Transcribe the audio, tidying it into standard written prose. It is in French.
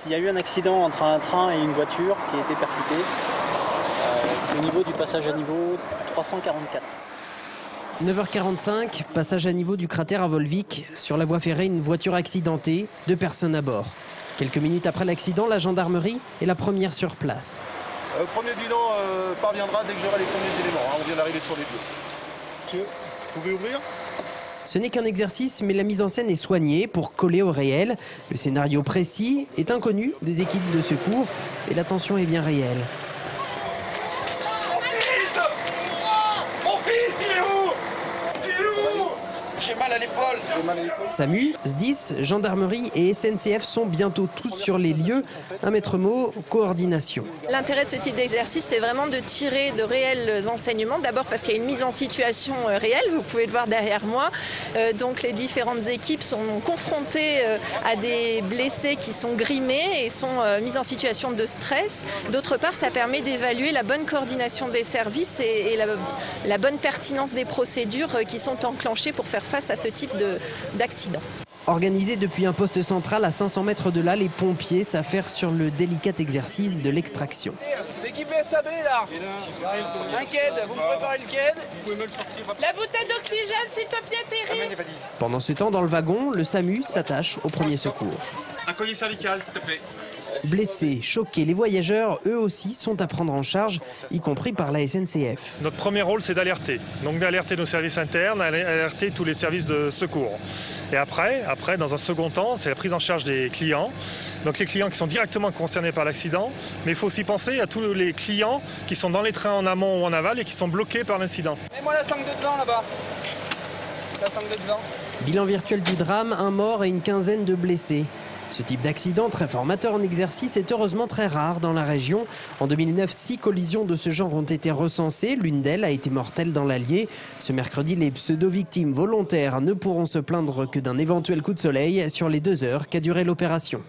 Il y a eu un accident entre un train et une voiture qui a été percutée. C'est au niveau du passage à niveau 344. 9h45, passage à niveau du cratère à Volvic. Sur la voie ferrée, une voiture accidentée, 2 personnes à bord. Quelques minutes après l'accident, la gendarmerie est la première sur place. Le premier bilan parviendra dès que j'aurai les premiers éléments. On vient d'arriver sur les lieux. Monsieur, vous pouvez ouvrir ? Ce n'est qu'un exercice, mais la mise en scène est soignée pour coller au réel. Le scénario précis est inconnu des équipes de secours et la tension est bien réelle. Mon fils, il est où? Il est où? J'ai mal à l'épaule. SAMU, SDIS, gendarmerie et SNCF sont bientôt tous sur les lieux. Un maître mot, coordination. L'intérêt de ce type d'exercice, c'est vraiment de tirer de réels enseignements. D'abord parce qu'il y a une mise en situation réelle, vous pouvez le voir derrière moi. Donc les différentes équipes sont confrontées à des blessés qui sont grimés et sont mises en situation de stress. D'autre part, ça permet d'évaluer la bonne coordination des services et la bonne pertinence des procédures qui sont enclenchées pour faire face à ce type d'accident. Organisés depuis un poste central à 500 mètres de là, les pompiers s'affairent sur le délicat exercice de l'extraction. L'équipe SAB là. Un qued, vous me préparez le qued. La bouteille d'oxygène, s'il te plaît, Thierry. Pendant ce temps, dans le wagon, le SAMU s'attache au premier secours. Un collier cervical, s'il te plaît. Blessés, choqués, les voyageurs, eux aussi, sont à prendre en charge, y compris par la SNCF. Notre premier rôle, c'est d'alerter. Donc d'alerter nos services internes, alerter tous les services de secours. Et après, dans un second temps, c'est la prise en charge des clients. Donc les clients qui sont directement concernés par l'accident. Mais il faut aussi penser à tous les clients qui sont dans les trains en amont ou en aval et qui sont bloqués par l'incident. Mets-moi la sangle de devant là-bas. La sangle de devant. Bilan virtuel du drame, un mort et une quinzaine de blessés. Ce type d'accident, très formateur en exercice, est heureusement très rare dans la région. En 2009, 6 collisions de ce genre ont été recensées. L'une d'elles a été mortelle dans l'Allier. Ce mercredi, les pseudo-victimes volontaires ne pourront se plaindre que d'un éventuel coup de soleil sur les 2 heures qu'a duré l'opération.